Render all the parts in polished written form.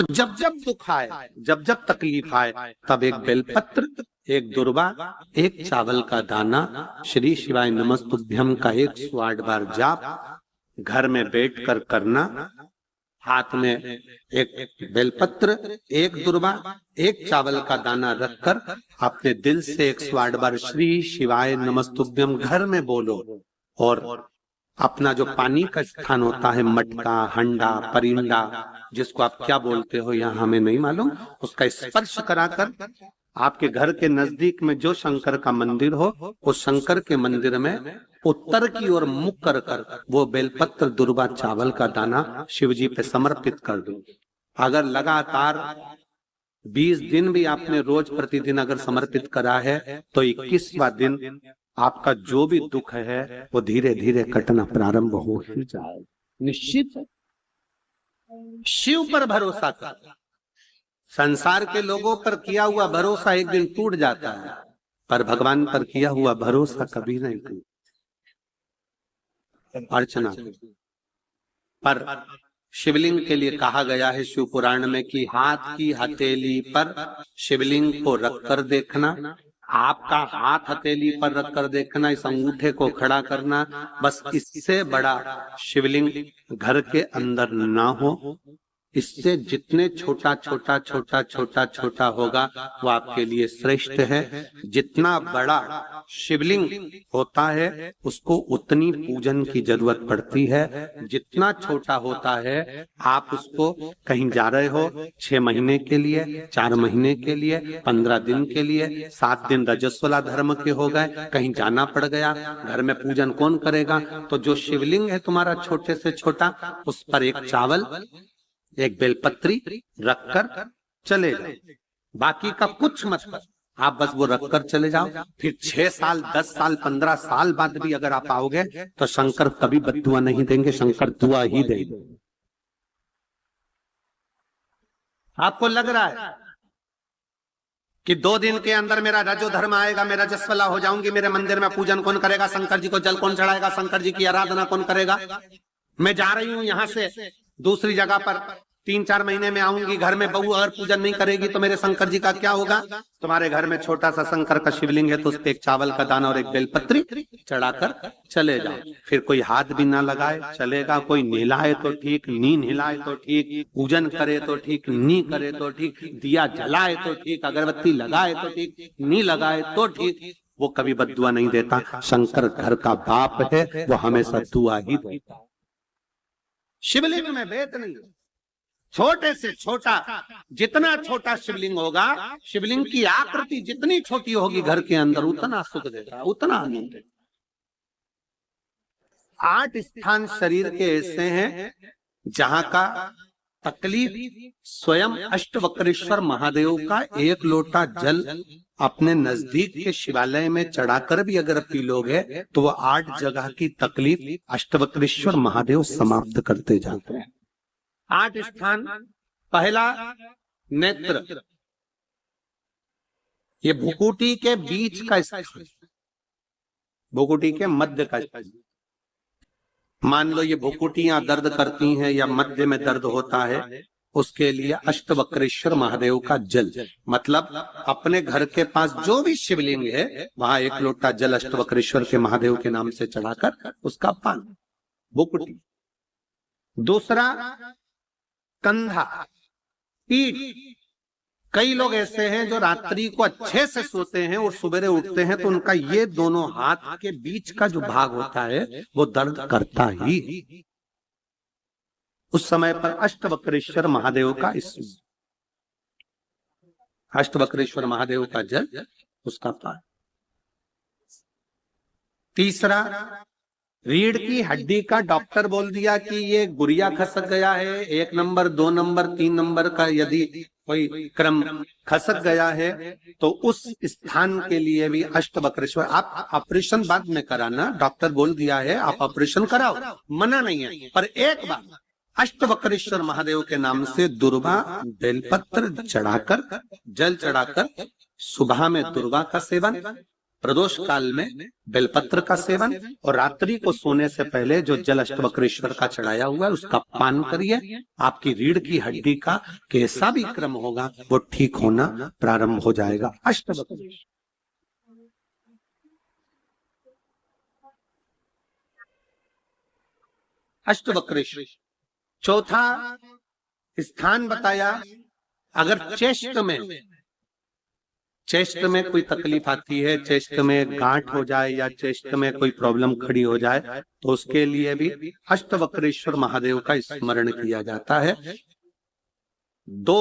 तो जब जब दुख आए, जब जब तकलीफ आए, तब एक बेलपत्र, एक दुर्वा, एक चावल का दाना, श्री शिवाय नमस्तुभ्यम का 108 बार जाप घर में बैठकर करना। हाथ में एक बेलपत्र, एक दुर्वा, एक चावल का दाना रखकर अपने दिल से 108 बार श्री शिवाय नमस्तुभ्यम घर में बोलो। और अपना जो पानी का स्थान होता है, मटका, हंडा, परिंदा, जिसको आप क्या बोलते हो यहाँ हमें नहीं मालूम, उसका स्पर्श कराकर आपके घर के नजदीक में जो शंकर का मंदिर हो, उस शंकर के मंदिर में उत्तर की ओर मुख कर कर वो बेलपत्र, दुर्वा, चावल का दाना शिव जी पे समर्पित कर दो। अगर लगातार 20 दिन भी आपने रोज प्रतिदिन अगर समर्पित करा है, तो 21वां दिन आपका जो भी दुख है वो धीरे धीरे कटना प्रारंभ हो ही जाए। निश्चित शिव पर भरोसा कर। संसार के लोगों पर किया हुआ भरोसा एक दिन टूट जाता है, पर भगवान पर किया हुआ भरोसा कभी नहीं टूटता। अर्चना पर शिवलिंग के लिए कहा गया है शिव पुराण में कि हाथ की हथेली पर शिवलिंग को रखकर देखना। आपका हाथ हथेली पर रखकर देखना, इस अंगूठे को खड़ा करना, बस इससे बड़ा शिवलिंग घर के अंदर ना हो। इससे जितने छोटा छोटा छोटा छोटा छोटा होगा वो आपके लिए श्रेष्ठ है। जितना बड़ा शिवलिंग होता है उसको उतनी पूजन की जरूरत पड़ती है। जितना छोटा होता है, आप उसको कहीं जा रहे हो 6 महीने के लिए, 4 महीने के लिए, 15 दिन के लिए, 7 दिन रजस्वला धर्म के हो गए, कहीं जाना पड़ गया, घर में पूजन कौन करेगा? तो जो शिवलिंग है तुम्हारा छोटे से छोटा, उस पर एक चावल, एक बेलपत्री रखकर चले जाओ। बाकी का कुछ मत कर, आप बस वो रखकर चले जाओ। फिर 6 साल, 10 साल, 15 साल बाद भी अगर आप आओगे तो शंकर कभी बद्दुआ नहीं देंगे, शंकर दुआ ही देंगे। आपको लग रहा है कि 2 दिन के अंदर मेरा रजो धर्म आएगा, मैं रजस्वला हो जाऊंगी, मेरे मंदिर में पूजन कौन करेगा, शंकर जी को जल कौन चढ़ाएगा, शंकर जी की आराधना कौन करेगा? मैं जा रही हूं यहाँ से दूसरी जगह पर, 3-4 महीने में आऊंगी, घर में बहू अगर पूजन नहीं करेगी तो मेरे शंकर जी का क्या होगा? तुम्हारे घर में छोटा सा शंकर का शिवलिंग है तो उस पे एक चावल का दाना और एक बेलपत्री चढ़ाकर चले जाओ। फिर कोई हाथ भी ना लगाए चलेगा, कोई नहलाए तो ठीक, नी नहलाए तो ठीक, पूजन करे तो ठीक, नी करे तो ठीक, दिया जलाए तो ठीक, अगरबत्ती लगाए तो ठीक, नी लगाए तो ठीक, वो कभी बद्दुआ नहीं देता। शंकर घर का बाप है, वो हमेशा दुआ ही देता है। शिवलिंग में भेद नहीं। छोटे से छोटा, जितना छोटा शिवलिंग होगा, शिवलिंग की आकृति जितनी छोटी होगी घर के अंदर, उतना सुख देगा, उतना आनंद देगा। 8 स्थान शरीर के ऐसे हैं जहां का तकलीफ स्वयं अष्टवक्रेश्वर महादेव का 1 लोटा जल अपने नजदीक के शिवालय में चढ़ाकर भी अगर पी लोगे तो वो 8 जगह की तकलीफ अष्टवक्रेश्वर महादेव समाप्त करते जाते हैं। 8 स्थान। पहला नेत्र, ये भुकुटी के बीच का स्थान, भुकुटी के मध्य का स्थान। मान लो ये भुकुटियां दर्द करती हैं या मध्य में दर्द होता है, उसके लिए अष्टवक्रेश्वर महादेव का जल, मतलब अपने घर के पास जो भी शिवलिंग है वहां 1 लोटा जल अष्टवक्रेश्वर के महादेव के नाम से चढ़ाकर उसका पान, भुकुटी। दूसरा कंधा, पीठ। कई लोग ऐसे हैं जो रात्रि को अच्छे से सोते हैं और सवेरे उठते हैं तो उनका ये दोनों हाथ के बीच का जो भाग होता है वो दर्द करता ही। उस समय पर अष्टवक्रेश्वर महादेव का अष्टवक्रेश्वर महादेव का जल, उसका पान। तीसरा, रीढ़ की हड्डी का डॉक्टर बोल दिया कि ये गुरिया खसक गया है, 1 नंबर, 2 नंबर, 3 नंबर का यदि कोई क्रम खसक गया है तो उस स्थान के लिए भी अष्टवक्रेश्वर। आप ऑपरेशन बाद में कराना, डॉक्टर बोल दिया है आप ऑपरेशन कराओ, मना नहीं है, पर एक बार अष्टवक्रेश्वर महादेव के नाम से दुर्वा बेलपत्र चढ़ाकर, जल चढ़ाकर, सुबह में दुर्वा का सेवन, प्रदोष काल में बेलपत्र का सेवन, और रात्रि को सोने से पहले जो जल अष्टवक्रेश्वर का चढ़ाया हुआ है उसका पान करिए। आपकी रीढ़ की हड्डी का कैसा भी क्रम होगा वो ठीक होना प्रारंभ हो जाएगा। अष्टवक्रेश्वर अष्टवक्रेश्वर। चौथा स्थान बताया, अगर चेस्ट में कोई तकलीफ आती है, चेस्ट में गांठ हो जाए या चेस्ट में कोई प्रॉब्लम खड़ी हो जाए, तो उसके लिए भी अष्टवक्रेश्वर महादेव का स्मरण किया जाता है। 2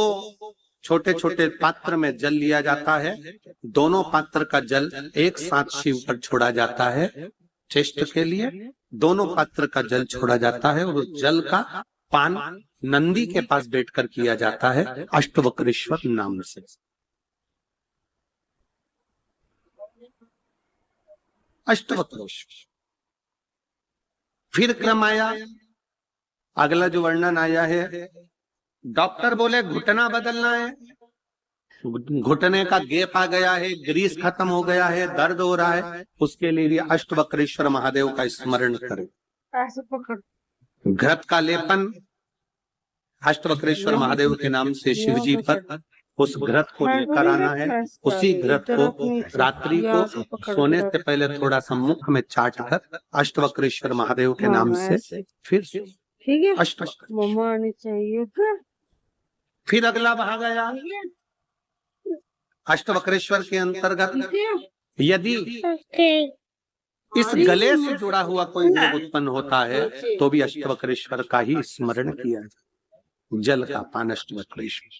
छोटे छोटे पात्र में जल लिया जाता है, दोनों पात्र का जल एक साथ शिव पर छोड़ा जाता है। चेस्ट के लिए दोनों पात्र का जल छोड़ा जाता है और जल का पान नंदी के पास बैठकर किया जाता है अष्टवक्रेश्वर नाम से। अष्टवक्रेश्वर। फिर क्रम आया, अगला जो वर्णन आया है, डॉक्टर बोले घुटना बदलना है, घुटने का गैप आ गया है, ग्रीस खत्म हो गया है, दर्द हो रहा है, उसके लिए अष्टवक्रेश्वर महादेव का स्मरण करें। घृत का लेपन अष्टवक्रेश्वर महादेव के नाम से शिव जी पर उस घृत को लेकर आना है। उसी घृत को रात्रि को सोने से पहले थोड़ा सा मुख में चाट कर अष्टवक्रेश्वर महादेव के नाम से फिर अष्टवक्र चाहिए। फिर अगला भाग आया, अष्टवक्रेश्वर के अंतर्गत यदि इस गले से जुड़ा हुआ कोई रोग उत्पन्न होता है तो भी अष्टवक्रेश्वर का ही स्मरण किया जाए। जल का पान अष्टवक्रेश्वर।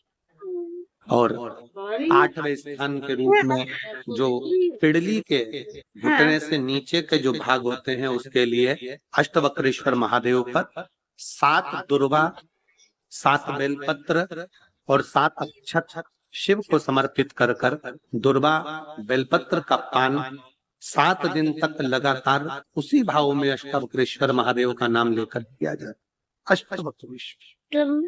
और 8वें स्थान के रूप में जो पिड़ली के घुटने से नीचे के जो भाग होते हैं उसके लिए अष्टवक्रेश्वर महादेव पर 7 दुर्वा, 7 बेलपत्र और 7 अक्षत शिव को समर्पित कर कर दुर्वा बेलपत्र का पान 7 दिन तक लगातार उसी भाव में अष्टवक्रेश्वर महादेव का नाम लेकर किया जाए। अष्टवक्रेश्वर।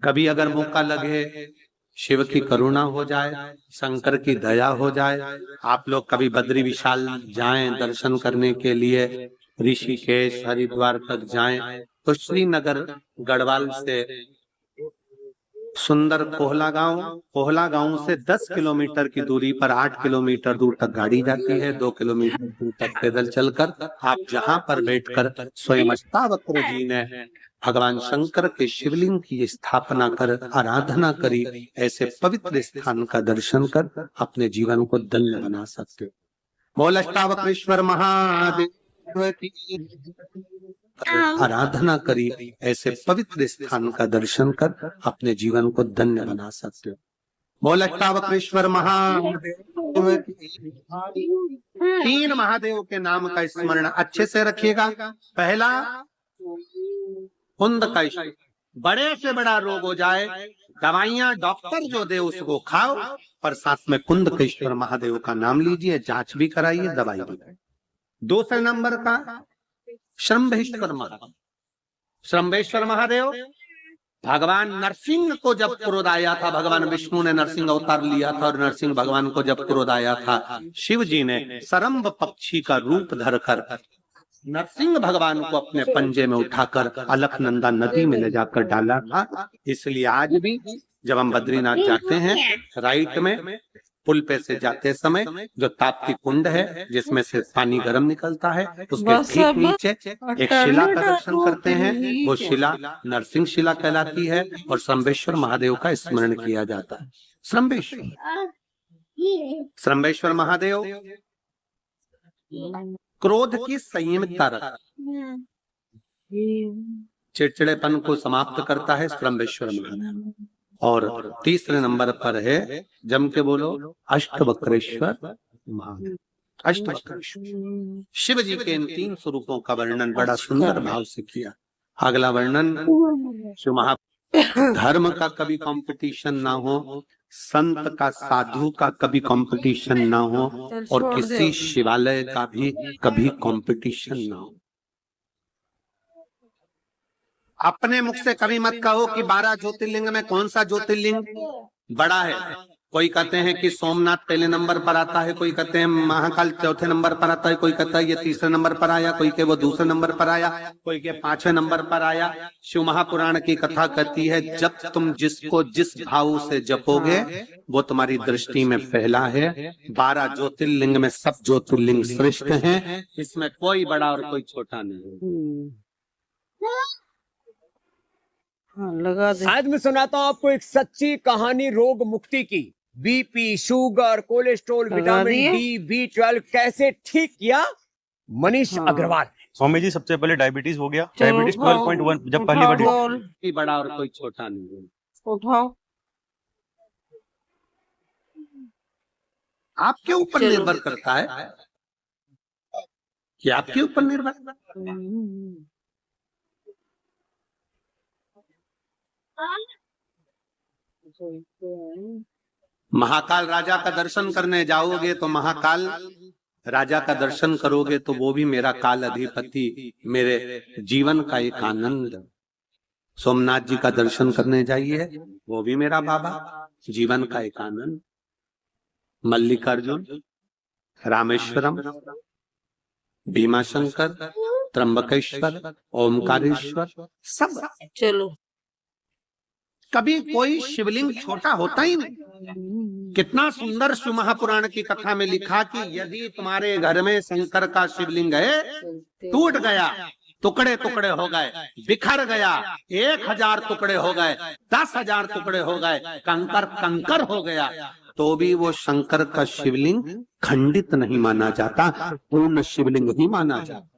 कभी अगर मौका लगे, शिव की करुणा हो जाए, शंकर की दया हो जाए, आप लोग कभी बद्री विशाल जाएं दर्शन करने के लिए, ऋषिकेश हरिद्वार तक जाएं, तो श्रीनगर गढ़वाल से सुंदर कोहला गांव से 10 किलोमीटर की दूरी पर 8 किलोमीटर दूर तक गाड़ी जाती है, 2 किलोमीटर दूर तक पैदल चलकर आप जहां पर बैठकर स्वयं अष्टावक्र जी ने भगवान शंकर के शिवलिंग की स्थापना कर आराधना करी, ऐसे पवित्र स्थान का दर्शन कर अपने जीवन को धन्य बना सकते हो। बोल अष्टावक्रेश्वर महादेव की। आराधना करी, ऐसे पवित्र स्थान का दर्शन कर अपने जीवन को धन्य बना सकते हो। बोल अष्टावक्रेश्वर महादेव की। 3 महादेव के नाम का स्मरण अच्छे से रखिएगा। पहला कुंद का, बड़े से बड़ा रोग हो जाए, दवाइयां डॉक्टर जो दे उसको खाओ, पर साथ में कुंदकेश्वर महादेव का नाम लीजिए, जांच भी कराइए, दवाई भी। दूसरे नंबर का श्रम्भेश्वर महादेव। श्रम्भेश्वर महादेव भगवान नरसिंह को जब क्रोध आया था, भगवान विष्णु ने नरसिंह अवतार लिया था और नरसिंह भगवान को जब क्रोध आया था, शिव जी ने सरम्भ पक्षी का रूप धरकर नरसिंह भगवान को अपने पंजे में उठाकर अलकनंदा नदी में ले जाकर डाला था। इसलिए आज भी जब हम बद्रीनाथ जाते हैं, राइट में पुल पे से जाते समय जो ताप्ती कुंड है जिसमें से पानी गर्म निकलता है, उसके ठीक नीचे एक शिला का दर्शन करते हैं। वो शिला नरसिंह शिला कहलाती है और श्रम्भेश्वर महादेव का स्मरण किया जाता है। श्रम्भेश्वर महादेव क्रोध की संयमितता रखता, चिड़चिड़ेपन को समाप्त करता है श्रम्भेश्वर महादेव। और तीसरे नंबर पर है, जम के बोलो, अष्टवक्रेश्वर महादेव। अष्टवक्रेश्वर शिव जी के इन 3 स्वरूपों का वर्णन बड़ा सुंदर भाव से किया। अगला वर्णन, शिव महा धर्म का कभी कंपटीशन ना हो, संत का साधु का कभी कंपटीशन ना हो, और किसी शिवालय का भी कभी कंपटीशन ना हो। अपने मुख से कभी मत कहो कि 12 ज्योतिर्लिंग में कौन सा ज्योतिर्लिंग बड़ा है, कोई कहते हैं कि सोमनाथ पहले नंबर पर आता है, कोई कहते हैं महाकाल चौथे नंबर पर आता है, कोई कहता है ये तीसरे नंबर पर आया, कोई के वो दूसरे नंबर पर आया, कोई के पांचवें नंबर पर आया। शिव महापुराण की कथा कहती है जब तुम जिसको जिस भाव से जपोगे वो तुम्हारी दृष्टि में फैला है। 12 ज्योतिर्लिंग में सब ज्योतिर्लिंग श्रेष्ठ हैं, इसमें कोई बड़ा और कोई छोटा नहीं। लगा दे। आज मैं सुनाता हूँ आपको एक सच्ची कहानी रोग मुक्ति की। BP, sugar, cholesterol, vitamin D, B12 कैसे ठीक किया मनीष अग्रवाल। स्वामी जी सबसे पहले डायबिटीज हो गया। डायबिटीज 12.1 जब पहली बढ़ी। कोई बड़ा और कोई छोटा नहीं। उठाओ। आपके ऊपर निर्भर करता है कि आपके ऊपर निर्भर करता है। महाकाल राजा का दर्शन करने जाओगे तो महाकाल राजा का दर्शन करोगे तो वो भी मेरा काल अधिपति, मेरे जीवन का एक आनंद। सोमनाथ जी का दर्शन करने जाइए, वो भी मेरा बाबा, जीवन का एक आनंद। मल्लिकार्जुन, रामेश्वरम, भीमाशंकर, त्र्यंबकेश्वर, ओमकारेश्वर, सब। चलो। कभी कोई शिवलिंग छोटा होता ही नहीं। कितना सुंदर शिव महापुराण की कथा में लिखा कि यदि तुम्हारे घर में शंकर का शिवलिंग है, टूट गया, टुकड़े टुकड़े हो गए, बिखर गया, 1000 टुकड़े हो गए, 10,000 टुकड़े हो गए, कंकर कंकर हो गया, तो भी वो शंकर का शिवलिंग खंडित नहीं माना जाता, पूर्ण शिवलिंग ही माना जाता।